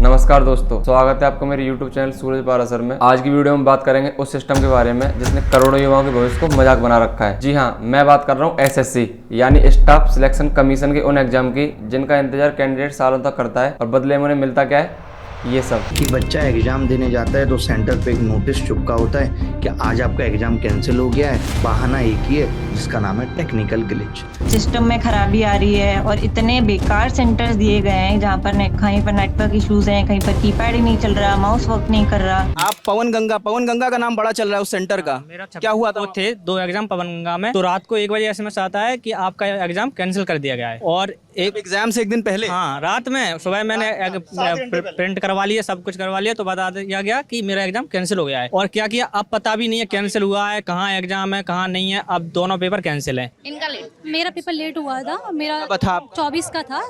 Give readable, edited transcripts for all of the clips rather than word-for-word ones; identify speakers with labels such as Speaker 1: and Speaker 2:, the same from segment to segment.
Speaker 1: नमस्कार दोस्तों, स्वागत है आपका मेरे YouTube चैनल सूरज पारासर में। आज की वीडियो में बात करेंगे उस सिस्टम के बारे में जिसने करोड़ों युवाओं के भविष्य को मजाक बना रखा है। जी हाँ, मैं बात कर रहा हूँ SSC यानी स्टाफ सिलेक्शन कमीशन के उन एग्जाम की जिनका इंतजार कैंडिडेट सालों तक करता है और बदले में उन्हें मिलता क्या है, ये सब।
Speaker 2: कि बच्चा एग्जाम देने जाता है तो सेंटर पे एक नोटिस चिपका होता है कि आज आपका एग्जाम कैंसिल हो गया है। बहाना एक ही है जिसका नाम है टेक्निकल ग्लिच।
Speaker 3: सिस्टम में खराबी आ रही है और इतने बेकार सेंटर्स दिए गए हैं जहाँ पर कहीं पर नेटवर्क इश्यूज हैं, कहीं पर कीपैड ही नहीं चल रहा, माउस वर्क नहीं कर रहा।
Speaker 4: आप पवन गंगा का नाम बड़ा चल रहा है उस सेंटर का। क्या हुआ था?
Speaker 5: वो थे 2 एग्जाम पवन गंगा में, तो रात को 1 बजे SMS आता है कि आपका एग्जाम कैंसिल कर दिया गया है। और
Speaker 4: एक एग्जाम से एक दिन पहले,
Speaker 5: हाँ, रात में सुबह मैंने प्रिंट करवा लिया, सब कुछ करवा लिया, तो बता दिया गया कि मेरा एग्जाम कैंसिल हो गया है। और क्या किया, अब पता भी नहीं है कैंसिल हुआ है, कहाँ एग्जाम है कहाँ नहीं है। अब दोनों पेपर कैंसिल है।
Speaker 6: इनका लेट, मेरा पेपर लेट हुआ था। मेरा
Speaker 4: था
Speaker 6: 24 का था,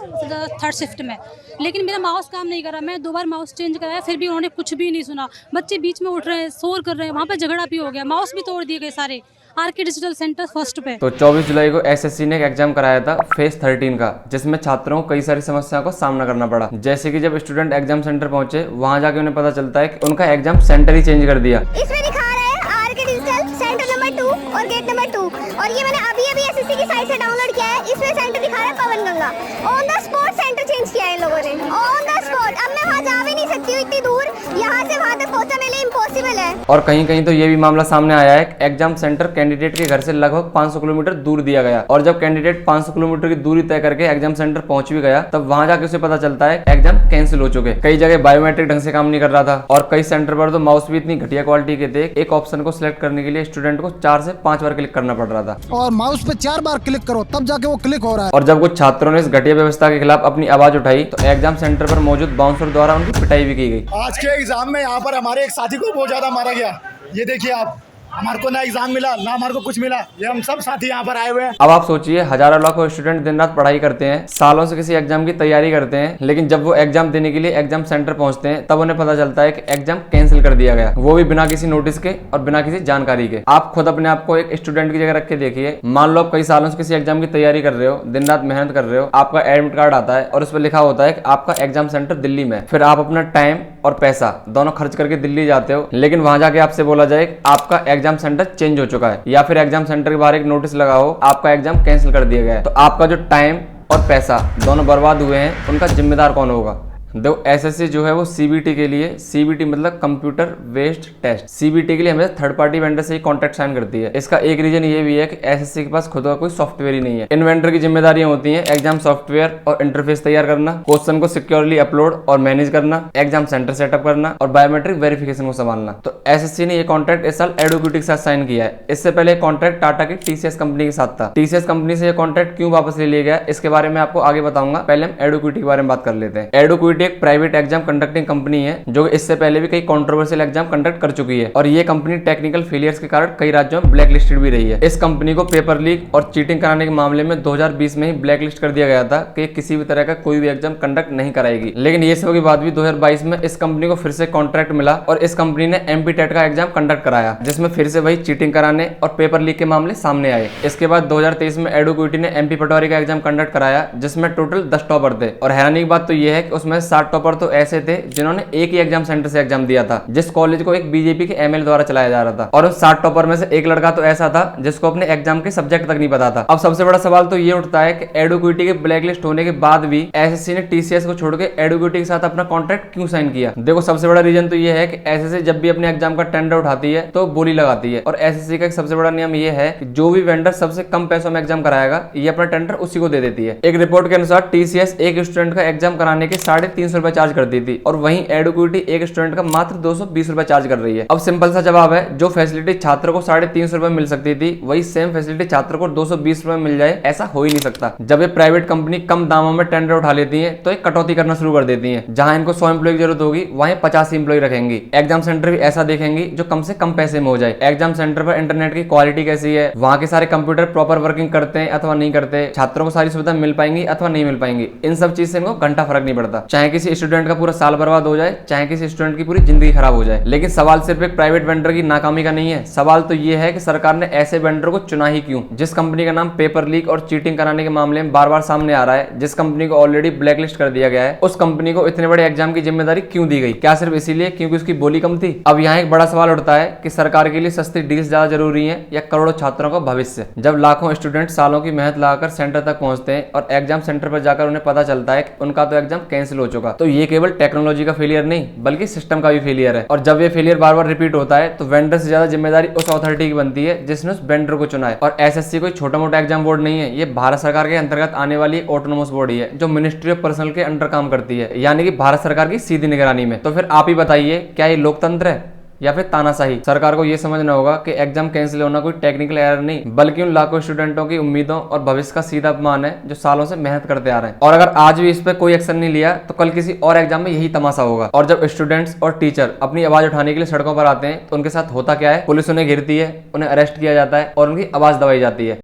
Speaker 6: 3rd शिफ्ट में, लेकिन मेरा माउस काम नहीं कर रहा। मैं 2 बार माउस चेंज कराया, फिर भी उन्होंने कुछ भी नहीं सुना। बच्चे बीच में उठ रहे हैं, शोर कर रहे हैं, वहाँ पे झगड़ा भी हो गया, माउस भी तोड़ दिए गए सारे। RK डिजिटल सेंटर फर्स्ट पे।
Speaker 1: तो 24 जुलाई को SSC ने एक एग्जाम कराया था फेज 13 का, जिसमें छात्रों को कई सारी समस्याओं का सामना करना पड़ा। जैसे कि जब स्टूडेंट एग्जाम सेंटर पहुंचे, वहां जाके उन्हें पता चलता है कि उनका एग्जाम सेंटर ही चेंज कर दिया।
Speaker 7: इसमें दिखा रहा है RK डिजिटल सेंटर नंबर 2 और गेट नंबर 2, और ये मैंने अभी SSC की साइट से डाउनलोड किया है। इसमें सेंटर दिखा रहा है Pawan Ganga. On the spot centre change किया है इन लोगों ने, ऑन द स्पॉट। अब मैं वहाँ जा भी नहीं सकती हूँ इतनी दूर, यहाँ से वहाँ तक पहुँचना मेरे लिए इम्पॉसिबल है।
Speaker 1: और कहीं कहीं तो ये भी मामला सामने आया है कि एग्जाम सेंटर कैंडिडेट के घर से लगभग 500 किलोमीटर दूर दिया गया, और जब कैंडिडेट 500 किलोमीटर की दूरी तय करके एग्जाम सेंटर पहुंच भी गया, तब वहां जाके उसे पता चलता है एग्जाम कैंसिल हो चुके। कई जगह बायोमेट्रिक ढंग से काम नहीं कर रहा था, और कई सेंटर पर तो माउस भी इतनी घटिया क्वालिटी के थे, एक ऑप्शन को सिलेक्ट करने के लिए स्टूडेंट को 4 से 5 बार क्लिक करना पड़ रहा था,
Speaker 8: और माउस पे 4 बार क्लिक करो तब जाके वो क्लिक हो रहा है।
Speaker 1: और जब कुछ छात्रों ने इस घटिया व्यवस्था के खिलाफ अपनी आवाज उठाई, तो एग्जाम सेंटर पर मौजूद बाउंसर द्वारा उनकी पिटाई भी की गई।
Speaker 8: आज के एग्जाम में यहाँ पर हमारे एक साथी को बहुत ज्यादा मारा गया। ये देखिए आप, हमारे को ना एग्जाम मिला ना हमारे को कुछ मिला। ये हम सब साथी यहाँ पर आए हुए हैं।
Speaker 1: अब आप सोचिए, हजारों लाखों स्टूडेंट दिन रात पढ़ाई करते हैं, सालों से किसी एग्जाम की तैयारी करते हैं, लेकिन जब वो एग्जाम देने के लिए एग्जाम सेंटर पहुंचते हैं, तब उन्हें पता चलता है कि एग्जाम कैंसिल कर दिया गया, वो भी बिना किसी नोटिस के और बिना किसी जानकारी के। आप खुद अपने आप को एक स्टूडेंट की जगह रख के देखिए। मान लो आप कई सालों से किसी एग्जाम की तैयारी कर रहे हो, दिन रात मेहनत कर रहे हो, आपका एडमिट कार्ड आता है और उस पर लिखा होता है कि आपका एग्जाम सेंटर दिल्ली में। फिर आप अपना टाइम और पैसा दोनों खर्च करके दिल्ली जाते हो, लेकिन वहां जाके आपसे बोला जाए कि आपका एग्जाम सेंटर चेंज हो चुका है, या फिर एग्जाम सेंटर के बाहर एक नोटिस लगा हो आपका एग्जाम कैंसिल कर दिया गया है। तो आपका जो टाइम और पैसा दोनों बर्बाद हुए हैं, उनका जिम्मेदार कौन होगा? देखो, SSC जो है वो CBT के लिए, CBT मतलब कंप्यूटर बेस्ड टेस्ट, CBT के लिए हमेशा थर्ड पार्टी वेंडर से ही कॉन्ट्रैक्ट साइन करती है। इसका एक रीजन ये भी है कि SSC के पास खुद का कोई सॉफ्टवेयर ही नहीं है। इन वेंडर की जिम्मेदारियां होती हैं एग्जाम सॉफ्टवेयर और इंटरफेस तैयार करना, क्वेश्चन को सिक्योरली अपलोड और मैनेज करना, एग्जाम सेंटर सेटअप करना और बायोमेट्रिक वेरिफिकेशन को संभालना। तो SSC ने ये कॉन्ट्रैक्ट इस साल एडुक्यूटी के साथ साइन किया है। इससे पहले कॉन्ट्रैक्ट टाटा की TCS कंपनी के साथ था। TCS कंपनी से ये कॉन्ट्रैक्ट क्यों वापस ले लिया गया, इसके बारे में आपको आगे बताऊंगा। पहले हम एडुक्यूटी के बारे में बात कर लेते हैं। एडुक्यूटी एक प्राइवेट एग्जाम कंडक्टिंग कंपनी है जो इससे पहले भी कई कंट्रोवर्शियल एग्जाम कंडक्ट कर चुकी है, और ये कंपनी टेक्निकल फेलियर्स के कारण कई राज्यों में ब्लैक लिस्टेड भी रही है। इस कंपनी को पेपर लीक और चीटिंग कराने के मामले में 2020 में ही ब्लैक लिस्ट कर दिया गया था कि किसी भी तरह का कोई भी एग्जाम कंडक्ट नहीं कराएगी। लेकिन ये सब के बाद भी 2022 में इस कंपनी को फिर से कॉन्ट्रैक्ट मिला और इस कंपनी ने MP टेट का एग्जाम कंडक्ट कराया, जिसमें फिर से वही चीटिंग कराने और पेपर लीक के मामले सामने आए। इसके बाद 2023 में एडुक्यूटी ने MP पटवारी का एग्जाम कंडक्ट कराया, जिसमें टोटल 10 टॉपर थे, और हैरानी की बात तो यह है कि उसमें 7 टॉपर तो ऐसे थे जिन्होंने एक ही एग्जाम सेंटर से एग्जाम दिया था, जिस कॉलेज को एक BJP के MLA द्वारा चलाया जा रहा था। और उस 7 टॉपर में से एक लड़का तो ऐसा था जिसको अपने एग्जाम के सब्जेक्ट तक नहीं पता था। अब सबसे बड़ा सवाल तो ये उठता है कि एडुक्यूटी के ब्लैकलिस्ट होने के बाद भी SSC ने TCS को छोड़ के एडुक्यूटी के साथ अपना कॉन्ट्रैक्ट क्यों साइन किया? देखो, सबसे बड़ा रीजन तो ये है कि SSC जब भी अपने एग्जाम का टेंडर उठाती है तो बोली लगाती है, और SSC का एक सबसे बड़ा नियम ये है कि जो भी वेंडर सबसे कम पैसों में एग्जाम कराएगा, ये अपना टेंडर उसी को दे देती है। एक रिपोर्ट के अनुसार TCS एक स्टूडेंट का एग्जाम कराने के 350 रुपए चार्ज करती थी, और वहीं एडुक्यूटी एक स्टूडेंट का मात्र 220 रुपए चार्ज कर रही है। अब सिंपल सा जवाब है, जो फैसिलिटी छात्र को 350 रुपए मिल सकती थी, वही सेम फैसिलिटी छात्र को 220 रुपए मिल जाए, ऐसा हो ही नहीं सकता। जब ये प्राइवेट कंपनी कम दामों में टेंडर उठा लेती है, तो एक कटौती करना शुरू कर देती है। जहां इनको 100 एम्प्लॉय की जरूरत होगी, वहीं 50 एम्प्लॉय रखेंगी। एग्जाम सेंटर भी ऐसा देखेंगी जो कम से कम पैसे में हो जाए। एग्जाम सेंटर पर इंटरनेट की क्वालिटी कैसी है, वहां के सारे कंप्यूटर प्रॉपर वर्किंग करते हैं अथवा नहीं करते, छात्रों को सारी सुविधा मिल पाएंगी अथवा नहीं मिल पाएंगी, इन सब चीज से इनको घंटा फर्क नहीं पड़ता। चाहे चाहे किसी स्टूडेंट का पूरा साल बर्बाद हो जाए, चाहे किसी स्टूडेंट की पूरी जिंदगी खराब हो जाए। लेकिन सवाल सिर्फ एक प्राइवेट वेंडर की नाकामी का नहीं है, सवाल तो ये है कि सरकार ने ऐसे वेंडर को चुना ही क्यों, जिस कंपनी का नाम पेपर लीक और चीटिंग कराने के मामले में बार बार सामने आ रहा है, जिस कंपनी को ऑलरेडी ब्लैकलिस्ट कर दिया गया है, उस कंपनी को इतने बड़े एग्जाम की जिम्मेदारी क्यों दी गई? क्या सिर्फ इसीलिए क्योंकि उसकी बोली कम थी? अब यहाँ एक बड़ा सवाल उठता है कि सरकार के लिए सस्ती डील्स ज्यादा जरूरी है या करोड़ों छात्रों का भविष्य? जब लाखों स्टूडेंट सालों की मेहनत लगाकर सेंटर तक पहुंचते हैं और एग्जाम सेंटर पर जाकर उन्हें पता चलता है कि उनका तो एग्जाम कैंसिल हो चुका, तो ये केवल टेक्नोलॉजी का फेलियर नहीं बल्कि सिस्टम का भी फेलियर है। और जब ये फेलियर बार बार रिपीट होता है तो वेंडर से ज्यादा जिम्मेदारी उस अथॉरिटी की बनती है जिसने उस वेंडर को चुना है। और एसएससी कोई छोटा मोटा एग्जाम बोर्ड नहीं है, ये भारत सरकार के अंतर्गत आने वाली एक ऑटोनोमस बॉडी है जो मिनिस्ट्री ऑफ पर्सनल के अंडर काम करती है, यानी कि भारत सरकार की सीधी निगरानी में। तो फिर आप ही बताइए, क्या ये लोकतंत्र है या फिर तानाशाही? सरकार को यह समझना होगा कि एग्जाम कैंसिल होना कोई टेक्निकल एरर नहीं बल्कि उन लाखों स्टूडेंटों की उम्मीदों और भविष्य का सीधा अपमान है जो सालों से मेहनत करते आ रहे हैं। और अगर आज भी इस पर कोई एक्शन नहीं लिया तो कल किसी और एग्जाम में यही तमाशा होगा। और जब स्टूडेंट्स और टीचर अपनी आवाज उठाने के लिए सड़कों पर आते हैं तो उनके साथ होता क्या है? पुलिस उन्हें घेरती है, उन्हें अरेस्ट किया जाता है और उनकी आवाज दबाई जाती है।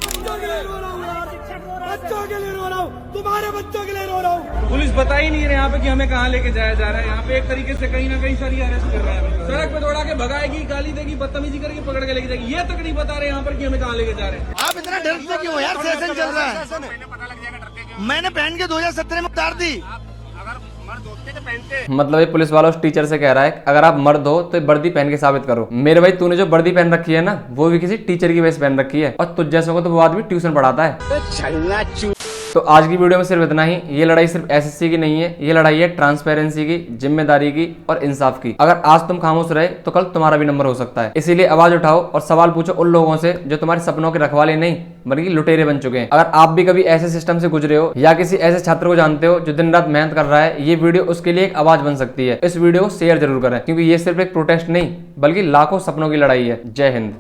Speaker 9: पुलिस बता ही नहीं रहे यहाँ पे कि हमें कहाँ लेके जाया जा रहा है। यहाँ पे एक तरीके से कहीं ना कहीं सारी अरेस्ट कर रहा है, सड़क पे दौड़ा के भगाएगी, गाली देगी, बदतमीजी करके पकड़ के लेके जाएगी। ये तक नहीं बता रहे यहाँ पर कि हमें कहाँ लेके जा रहे हैं।
Speaker 8: आप इतना डरते क्यों यार? सेशन चल रहा है, मैंने पहन के 2017 में उतार दी।
Speaker 1: मतलब ये पुलिस वाला उस टीचर से कह रहा है अगर आप मर्द हो तो वर्दी पहन के साबित करो। मेरे भाई, तूने जो वर्दी पहन रखी है ना वो भी किसी टीचर की वजह से पहन रखी है और तुझ जैसों को तो वो आदमी ट्यूशन पढ़ाता है। तो आज की वीडियो में सिर्फ इतना ही। ये लड़ाई सिर्फ एसएससी की नहीं है, ये लड़ाई है ट्रांसपेरेंसी की, जिम्मेदारी की और इंसाफ की। अगर आज तुम खामोश रहे तो कल तुम्हारा भी नंबर हो सकता है। इसीलिए आवाज उठाओ और सवाल पूछो उन लोगों से जो तुम्हारे सपनों के रखवाले नहीं बल्कि लुटेरे बन चुके हैं। अगर आप भी कभी ऐसे सिस्टम से गुजरे हो या किसी ऐसे छात्र को जानते हो जो दिन रात मेहनत कर रहा है, ये वीडियो उसके लिए एक आवाज बन सकती है। इस वीडियो को शेयर जरूर करें क्योंकि ये सिर्फ एक प्रोटेस्ट नहीं बल्कि लाखों सपनों की लड़ाई है। जय हिंद।